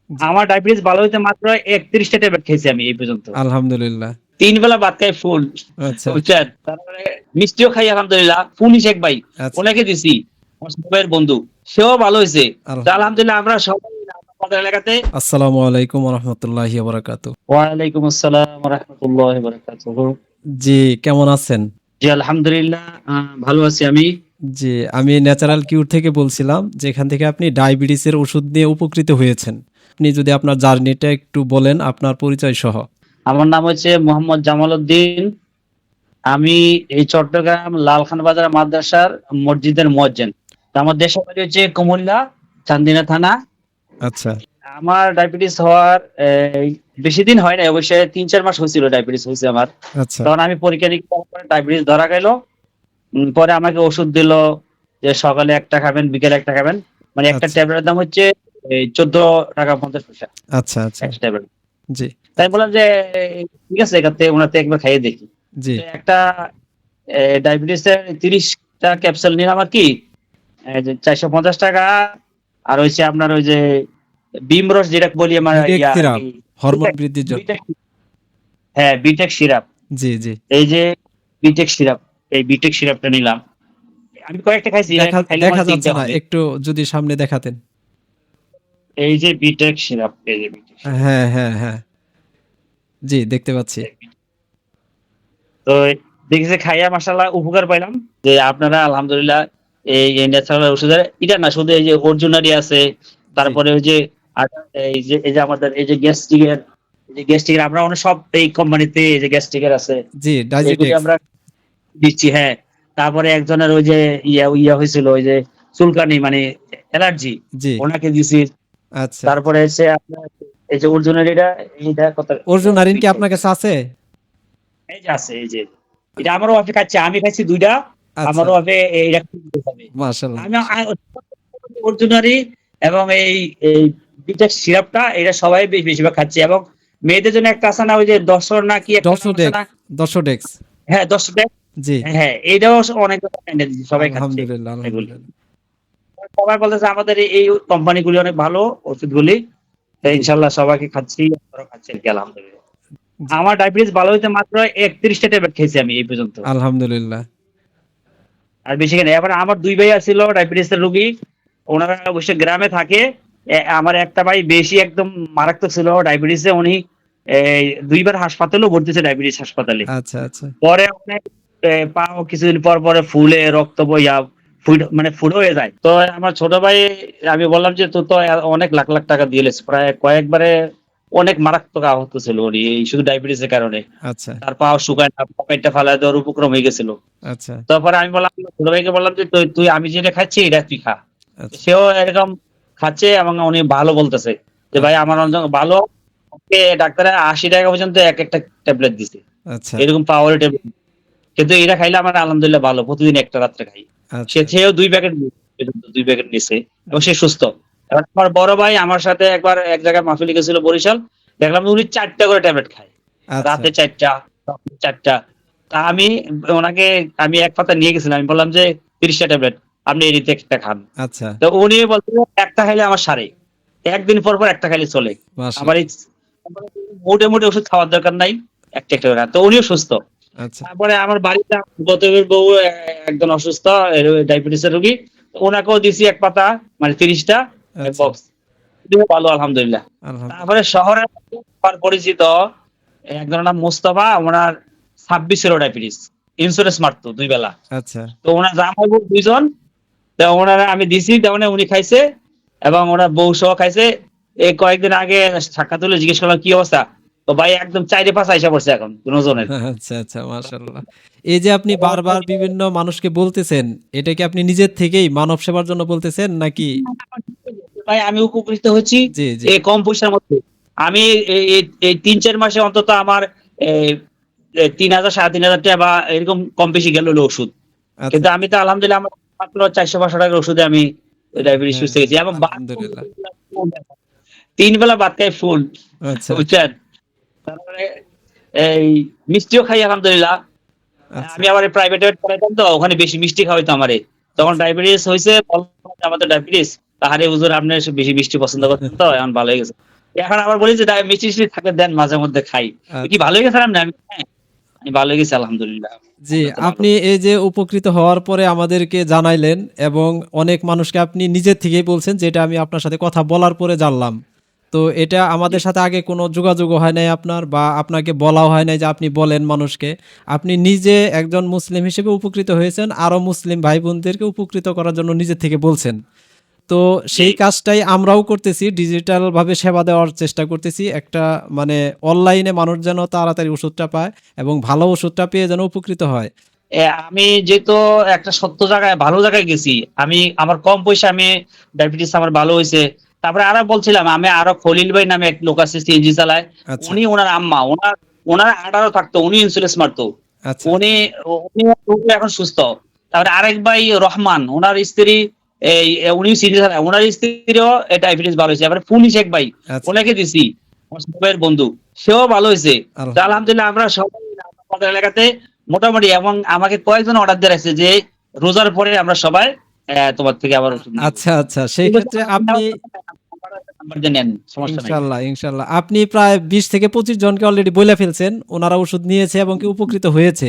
জি। আমার ডায়াবেটিস ভালো হইতে মাত্র ৩১ টা ট্যাবলেট খেয়েছি আমি এই পর্যন্ত। আলহামদুলিল্লাহ। ৩ বেলা ভাত খাই ফুল। আচ্ছা, বুঝছেন? তারপরে মিষ্টিও খাই আলহামদুলিল্লাহ। ফুল শেখ ভাই, আচ্ছা। উনাকে দিছি। আমার ছোট ভাইয়ের বন্ধু। সেও ভালো হইছে। তো আলহামদুলিল্লাহ। আলহামদুলিল্লাহ আমরা সবাই আমাদের এলাকাতে। আসসালামু আলাইকুম ওয়া রাহমাতুল্লাহি ওয়া বারাকাতুহু। ওয়ালাইকুম আসসালাম ওয়া রাহমাতুল্লাহি ওয়া বারাকাতুহু। জি, কেমন আছেন? জি আলহামদুলিল্লাহ ভালো আছি আমি। জি, আমি ন্যাচারাল কিউর থেকে বলছিলাম, যেখান থেকে আপনি ডায়াবেটিসের ওষুধ নিয়ে উপকৃত হয়েছেন। আপনি যদি আপনার জার্নিটা একটু বলেন আপনার পরিচয় সহ। আমার নাম হচ্ছে মোহাম্মদ জামাল উদ্দিন। আমি এই চট্টগ্রাম লালখান বাজার মাদ্রাসার মসজিদের মুয়াজ্জিন। তো আমার দেশের বাড়ি হচ্ছে কুমিল্লা, চান্দিনা থানা। আচ্ছা, আমার ডায়াবেটিস হওয়ার বেশি দিন হয় নাই, অবশ্যই ৩-৪ মাস হয়েছিল ডায়াবেটিস হয়েছে আমার। আচ্ছা, তখন আমি পরীক্ষা নিরীক্ষা করার পরে ডায়াবেটিস ধরা গেল। পরে আমাকে ওষুধ দিল যে সকালে একটা খাবেন, বিকেলে একটা খাবেন। মানে একটা আচ্ছা, ট্যাবলেটের দাম হচ্ছে এই 14 টাকা 50 পয়সা আচ্ছা, আচ্ছা। একটা ট্যাবলেট। জি, তাই বললাম যে ঠিক আছে, এখান থেকে ওনার থেকে একবার খাইয়ে দেখি। জি। তো একটা ডায়াবেটিসের ৩০ টা ক্যাপসুল নিলাম আর কি। যে ৪৫০ টাকা। আর হচ্ছে আপনার ওই যে বিমরস যেটা বলি আমার বিটেক ইয়া আর সিরাপ কি। হরমোন বিটেক বৃদ্ধির জন্য। বিটেক হ্যাঁ, বিটেক সিরাপ। জি, জি। এই যে বিটেক সিরাপ, এই বিটেক সিরাপটা নিলাম। আমি কয়েকটা খাইছি, দেখা এখন খাইলে দেখা আমার যাচ্ছে ৩ টা না। হবে। একটু যদি সামনে দেখাতেন। এই যে বিটেক সিরাপ, এই যে বিটেক সিরাপ। হ্যাঁ, হ্যাঁ, হ্যাঁ। জি, দেখতে পাচ্ছি। তো দেখেছি খাইয়া মাশাআল্লাহ উপকার পাইলাম। যে আপনারা আলহামদুলিল্লাহ এই ন্যাচারাল ওষুধের এটা না শুধু এই যে অর্জুনারি আছে, জি, তারপরে ওই যে আর এই যে আমাদের এই যে গ্যাস্ট্রিকের আমরা অনেক সব এই কোম্পানিতে এই যে গ্যাস্ট্রিকের আছে। জি, এগুলি ডাইজেটেক্স। আমরা দিচ্ছি, হ্যাঁ। তারপরে একজনের ওই যে ইয়া হয়েছিল ওই যে চুলকানি মানে অ্যালার্জি, জি, ওনাকে দিছি। আচ্ছা। তারপরে এসে আপনার এই যে অর্জুনারিটা, এইটা কত অর্জুন নারিন কি দিচ্ছি। আপনার কাছে আছে? এই যে আছে, এই যে এটা আমারও ওয়াইফে খাচ্ছে, আমি খাইছি ২ টা। আচ্ছা, আমারও ওয়াইফে এইটা খেতে হবে। মাশাআল্লাহ, আমি মাশাআল্লাহ। অর্জুনারি এবং এই বিটেক্স সিরাপটা এটা সবাই বেশিরভাগ খাচ্ছে। এবং মেয়েদের জন্য একটা আছে না ওই যে দশর না কি একটা নাম আছে দশোডেক্স, না? দশোডেক্স। হ্যাঁ, দশটা। জি, হ্যাঁ, এইটাও অনেক এনে দিচ্ছে, সবাই খাচ্ছে আলহামদুলিল্লাহ, এগুলি। আলহামদুলিল্লাহ। সবাই বলতেছে আমাদের এই কোম্পানিগুলি অনেক ভালো ওষুধগুলি। তো জি, ইনশাআল্লাহ সবাইকে খাচ্ছি, আপনারাও খাচ্ছেন কি আলহামদুলিল্লাহ। জি, আমার ডায়াবেটিস ভালো হইতে মাত্র ৩১ টা ট্যাবলেট খেয়েছি আমি এই পর্যন্ত। আলহামদুলিল্লাহ। আর বেশি খাই নাই। এবার আমার ২ ভাইয়া ছিল ডায়াবেটিসের রোগী। উনারা অবশ্যই গ্রামে থাকে। আমার একটা ভাই বেশি একদম মারাত্মক ছিল ডায়াবেটিসে। উনি ২ বার হাসপাতালেও ভর্তি ছিল, ডায়াবেটিস হাসপাতালে। আচ্ছা, আচ্ছা, পরে অনেক পাও কিছুদিন পরে ফুলে রক্ত বইয়া মানে ফুড হয়ে যায়। তো আমার ছোট ভাই, আমি বললাম যে তুই তো অনেক লাখ লাখ টাকা দিয়ে এলিস। প্রায় কয়েকবারে অনেক মারাত্মক আহত ছিল উনি এই শুধু ডায়াবেটিসের কারণে। আচ্ছা, তার পাও শুকায় না, পকেটটা ফালায় দেওয়ার উপক্রম হয়ে গেছিল। আচ্ছা, তারপরে আমি বললাম, ছোট ভাইকে বললাম যে তুই তুই আমি যেটা খাচ্ছি এটা তুই খা। আচ্ছা, সেও এরকম খাচ্ছে এবং উনি ভালো বলতেছে যে ভাই আমার আলহামদুলিল্লাহ। অনেক ভালো। ওকে ডাক্তারে ৮০ টাকা পর্যন্ত এক একটা ট্যাবলেট দিছে, আচ্ছা, এরকম পাওয়ারের ট্যাবলেট। কিন্তু এটা খাইলে আমার আলহামদুলিল্লাহ ভালো, প্রতিদিন একটা রাত্রে খাই। আচ্ছা, সেও ২ প্যাকেট ২ প্যাকেট নিছে এবং জি, সে সুস্থ। এবার আমার বড় ভাই আমার সাথে একবার এক জায়গায় মাহফিলে গেছিল বরিশাল। দেখলাম উনি ৪ টা করে ট্যাবলেট খায়, আচ্ছা, রাতে ৪ টা, সকালে ৪ টা। তা ওনাকে আমি এক পাতা নিয়ে গেছিলাম, আমি বললাম যে ৩০ টা ট্যাবলেট আপনি এদিকে একটা খান। আচ্ছা, তো উনি বলছে একটা খাইলে আমার সারে, একদিন পর পর একটা খাইলে চলে। আমার এই মাশাআল্লাহ। মোটে মোটে ওষুধ খাওয়ার দরকার নাই, একটা একটা করে খান। তো উনিও সুস্থ। আচ্ছা, তারপরে আমার বাড়িতে গতবের বউ একজন অসুস্থ ডায়াবেটিসের রোগী। ওনাকেও দিছি এক পাতা, মানে ৩০ টা আচ্ছা, বক্স। ভালো আলহামদুলিল্লাহ। তারপরে আলহামদুলিল্লাহ। শহরে আমার পরিচিত একজনের নাম মোস্তফা, ওনার ২৬ ছিল ডায়াবেটিস, ইন্স্যুরেন্স মারতো ২ বেলা। আচ্ছা, তো ওনার জামাই বউ ২ জন। তো ওনারা আমি দিছি, তেমন উনি খাইছে এবং ওনার বউ সহ খাইছে। এই কয়েকদিন আগে সাক্ষাৎ হলে জিজ্ঞেস করলাম কি অবস্থা, তো ভাই একদম ৪-৫ আইসা পড়ছে এখন দুজনের। আচ্ছা, আচ্ছা, মাশাআল্লাহ। এই যে আপনি বারবার বিভিন্ন মানুষকে বলতেছেন, এটা কি আপনি নিজের থেকেই মানব সেবার জন্য বলতেছেন নাকি? ভাই আমি উপকৃত হচ্ছি জি, জি, এই কম পয়সার মধ্যে। আমি এই ৩-৪ মাসে অন্তত আমার এই ৩,০০০ ৩,৫০০ টাকা বা এরকম কম বেশি গেল হলো ওষুধ। আচ্ছা, কিন্তু আমি তো আলহামদুলিল্লাহ আমার মাত্র ৪০০-৫০০ টাকার ওষুধে আমি ডায়াবেটিস হ্যাঁ, সুস্থ হয়ে গেছি এবং আলহামদুলিল্লাহ। ৩ বেলা ভাত খাই ফুল। আচ্ছা, বুঝছেন? তারপরে এই মিষ্টিও খাই আলহামদুলিল্লাহ। আচ্ছা, আমি আবার প্রাইভেটে পড়াইতাম, তো ওখানে বেশি মিষ্টি খাওয়াইতো আমারে। তখন আচ্ছা, ডায়াবেটিস হইছে, বললাম যে আমাদের ডায়াবেটিস। তাহারে হুজুর আপনি বেশি মিষ্টি পছন্দ করতেন তো এখন ভালো হয়ে গেছে। এখন আবার বলি যে মিষ্টি থাকলে দেন, মাঝে মধ্যে খাই। কি আচ্ছা। ভালো হয়ে গেছে না? হ্যাঁ, আমি ভালো হয়ে গেছি আলহামদুলিল্লাহ। জি, আমরা তো ভালো। আপনি এই যে উপকৃত হওয়ার পরে আমাদেরকে জানাইলেন এবং অনেক মানুষকে আপনি নিজের থেকেই বলছেন, যেটা আমি আপনার সাথে কথা বলার পরে জানলাম। তো এটা জি, আমাদের সাথে আগে কোনো যোগাযোগও হয় নাই আপনার, বা আপনাকে বলাও হয় নাই যে আপনি বলেন মানুষকে। আপনি নিজে একজন মুসলিম হিসেবে উপকৃত হয়েছেন, আরো মুসলিম ভাই বোনদেরকে উপকৃত করার জন্য নিজে থেকে বলছেন। তো জি, সেই কাজটাই আমরাও করতেছি, ডিজিটাল ভাবে সেবা দেওয়ার চেষ্টা করতেছি। একটা মানে অনলাইনে মানুষ যেন তাড়াতাড়ি ওষুধটা পায় এবং ভালো ওষুধটা পেয়ে যেন উপকৃত হয়। আমি যেহেতু একটা সত্য জায়গায় ভালো জায়গায় গেছি, আমি আমার কম পয়সা আমি ডায়াবেটিস আমার ভালো হয়েছে। তারপরে আরো বলছিলাম, আমি আরো খলিল ভাই নামে এক লোক আছে সিএনজি চালায়। আচ্ছা, উনি ওনার আম্মা, ওনার আঠারো থাকতো, উনি ইন্সুরেন্স মারতো। আচ্ছা, উনি উনি পুরোপুরি এখন সুস্থ। তারপরে আরেক ভাই রহমান, ওনার স্ত্রী এই উনি সিরিয়াস, ওনার স্ত্রীরও ডায়াবেটিস ভালো হয়েছে। আবার পুলিশ এক ভাই, আচ্ছা। ওনাকে দিছি, আমার ছোট ভাইয়ের বন্ধু, সেও ভালো হয়েছে। তো আলহামদুলিল্লাহ। আলহামদুলিল্লাহ আমরা সবাই আমাদের এলাকাতে মোটামুটি, এবং আমাকে কয়েকজন অর্ডার দিয়ে রাখছে যে রোজার পরে আমরা সবাই তোমার থেকে আবার ওষুধ নিব। আচ্ছা, আচ্ছা। সেই ঠিক আছে, ক্ষেত্রে আমাকে আপনি নেওয়ার নাম্বার দিয়ে নেন, সমস্যা নাই। ইনশাআল্লাহ, ইনশাআল্লাহ। আপনি প্রায় ২০ থেকে ২৫ জনকে অলরেডি বইলা ফেলছেন। উনারা ওষুধ নিয়েছে এবং কি উপকৃত হয়েছে।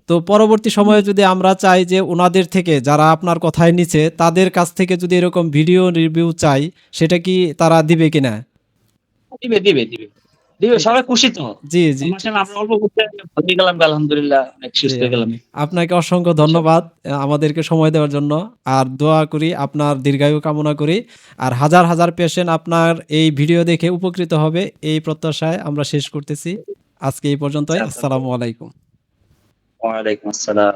তো পরবর্তী সময়ে যদি আমরা চাই যে উনাদের থেকে যারা আপনার কথায় নিছে, তাদের কাছ থেকে যদি এরকম ভিডিও রিভিউ চাই, সেটা কি তারা দিবে কিনা? দিবে, দিবে, দিবে, দিবে, ঠিক সবাই আছে। খুশি তো। জি, জি, আমার ঠিক সঙ্গে আছে। আমরা অল্প করতে ভালো গেলাম, আলহামদুলিল্লাহ অনেক জি, সুস্থ হয়ে গেলাম। আপনাকে অসংখ্য ইনশাআল্লাহ। ধন্যবাদ আমাদেরকে সময় দেওয়ার জন্য। আর দোয়া করি, আপনার দীর্ঘায়ু কামনা করি। আর হাজার, হাজার পেশেন্ট আপনার এই ভিডিও দেখে উপকৃত হবে, এই প্রত্যাশায় আমরা শেষ করতেছি। আজকে এই পর্যন্তই। আচ্ছা, আসসালামু আলাইকুম। ওয়ালাইকুম আসসালাম।